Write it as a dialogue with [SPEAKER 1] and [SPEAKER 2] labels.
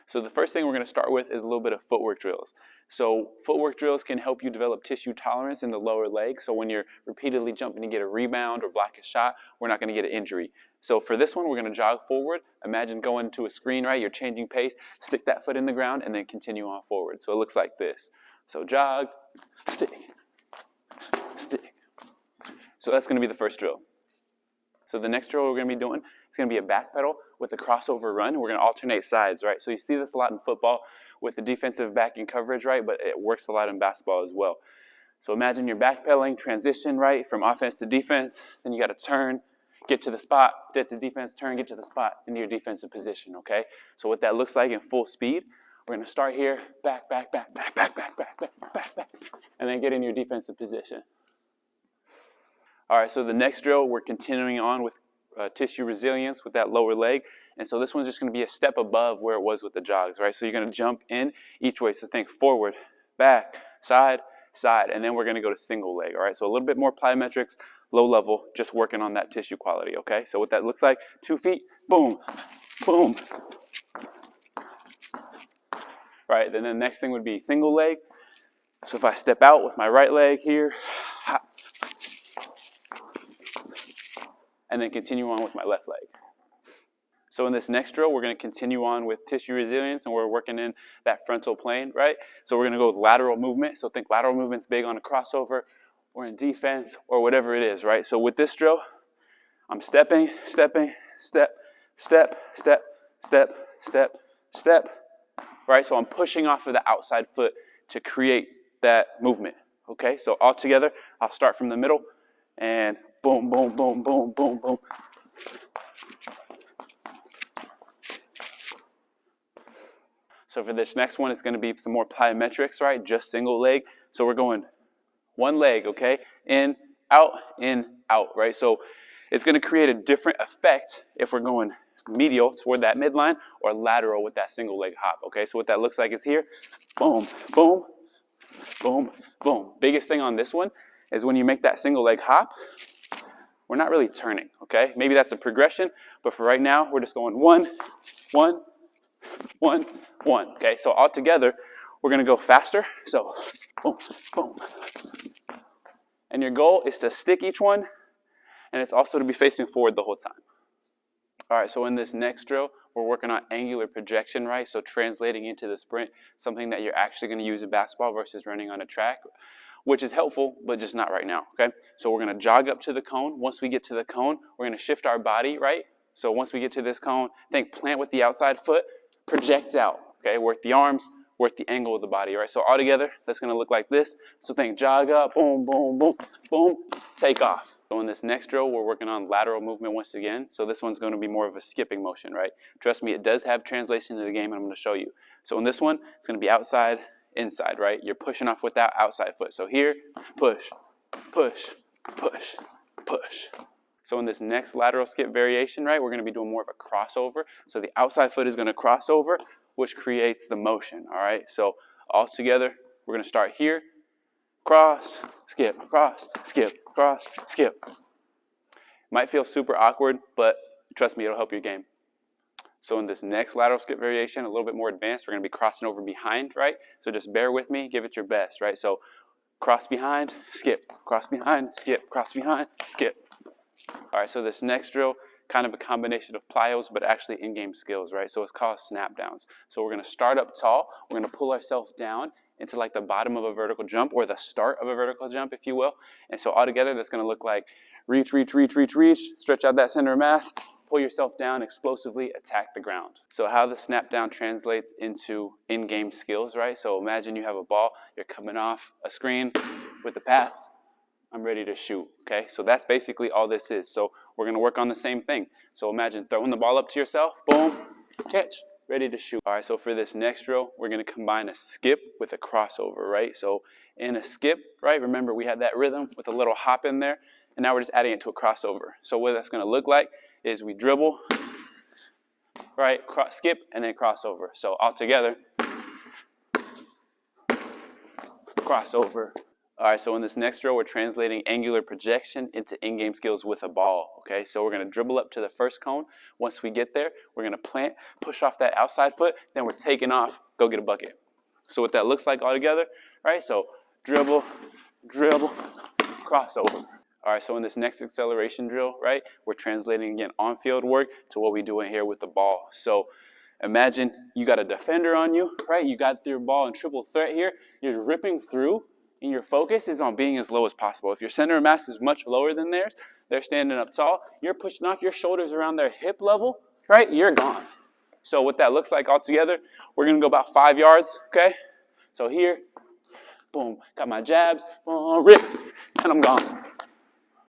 [SPEAKER 1] So the first thing we're going to start with is a little bit of footwork drills. So footwork drills can help you develop tissue tolerance in the lower leg. So when you're repeatedly jumping to get a rebound or block a shot, we're not going to get an injury. So for this one, we're going to jog forward. Imagine going to a screen, right? You're changing pace, stick that foot in the ground, and then continue on forward. So it looks like this. So jog, stick, stick. So that's going to be the first drill. So the next drill we're going to be doing is going to be a back pedal with a crossover run. We're going to alternate sides, right? So you see this a lot in football with the defensive backing coverage, right? But it works a lot in basketball as well. So imagine you're backpedaling, transition, right, from offense to defense. Then you got to turn, get to the spot, get to defense, turn, get to the spot into your defensive position, okay? So what that looks like in full speed, we're going to start here, back, back, back, back, back, back, back, back, back, back, and then get in your defensive position. All right, so the next drill, we're continuing on with tissue resilience with that lower leg. And so this one's just going to be a step above where it was with the jogs, right? So you're going to jump in each way. So think forward, back, side, side, and then we're going to go to single leg, all right? So a little bit more plyometrics, low level, just working on that tissue quality, okay? So what that looks like, 2 feet, boom, boom. Right, then the next thing would be single leg. So if I step out with my right leg here, and then continue on with my left leg. So in this next drill, we're going to continue on with tissue resilience, and we're working in that frontal plane, right? So we're going to go with lateral movement. So think lateral movement's big on a crossover or in defense or whatever it is, right? So with this drill, I'm stepping, stepping, step, step, step, step, step, step, right? So I'm pushing off of the outside foot to create that movement, okay? So all together, I'll start from the middle and boom, boom, boom, boom, boom, boom. So for this next one, it's going to be some more plyometrics, right? Just single leg. So we're going one leg, okay? In, out, right? So it's going to create a different effect if we're going medial toward that midline or lateral with that single leg hop, okay? So what that looks like is here, boom, boom, boom, boom. Biggest thing on this one is when you make that single leg hop, we're not really turning, okay? Maybe that's a progression, but for right now, we're just going 1, 1, 1, 1, okay? So all together, we're going to go faster. So boom, boom. And your goal is to stick each one, and it's also to be facing forward the whole time. All right, so in this next drill, we're working on angular projection, right? So translating into the sprint, something that you're actually going to use in basketball versus running on a track, which is helpful, but just not right now, okay? So we're going to jog up to the cone. Once we get to the cone, we're going to shift our body, right? So once we get to this cone, think plant with the outside foot, project out, okay? Work the arms, work the angle of the body, right? So all together, that's going to look like this. So think jog up, boom, boom, boom, boom, take off. So in this next drill, we're working on lateral movement once again. So this one's going to be more of a skipping motion, right? Trust me, it does have translation to the game, and I'm going to show you. So in this one, it's going to be outside, inside, right? You're pushing off with that outside foot. So here, push, push, push, push. So in this next lateral skip variation, right, we're going to be doing more of a crossover. So the outside foot is going to cross over, which creates the motion, all right? So all together, we're going to start here, cross, skip, cross, skip, cross, skip. Might feel super awkward, but trust me, it'll help your game. So in this next lateral skip variation, a little bit more advanced, we're going to be crossing over behind, right? So just bear with me, give it your best, right? So cross behind, skip, cross behind, skip, cross behind, skip. All right, so this next drill, kind of a combination of plyos, but actually in-game skills, right? So it's called snap downs. So we're going to start up tall. We're going to pull ourselves down into like the bottom of a vertical jump or the start of a vertical jump, if you will. And so all together, that's going to look like reach, reach, reach, reach, reach, stretch out that center of mass, pull yourself down, explosively attack the ground. So how the snap down translates into in-game skills, right? So imagine you have a ball, you're coming off a screen with the pass, I'm ready to shoot, okay? So that's basically all this is. So we're going to work on the same thing. So imagine throwing the ball up to yourself, boom, catch, ready to shoot. All right, so for this next drill, we're going to combine a skip with a crossover, right? So in a skip, right, remember we had that rhythm with a little hop in there, and now we're just adding it to a crossover. So what that's going to look like is we dribble, right, skip, and then crossover. So all together, crossover, All right, so in this next drill, we're translating angular projection into in-game skills with a ball, okay? So we're going to dribble up to the first cone. Once we get there, we're going to plant, push off that outside foot, then we're taking off, go get a bucket. So what that looks like all together, right? So dribble, dribble, crossover. All right, so in this next acceleration drill, right, we're translating again on-field work to what we do in here with the ball. So imagine you got a defender on you, right? You got your ball in triple threat here. You're ripping through, and your focus is on being as low as possible. If your center of mass is much lower than theirs, they're standing up tall, you're pushing off your shoulders around their hip level, right? You're gone. So what that looks like all together, we're going to go about 5 yards, okay? So here, boom, got my jabs, boom, rip, and I'm gone.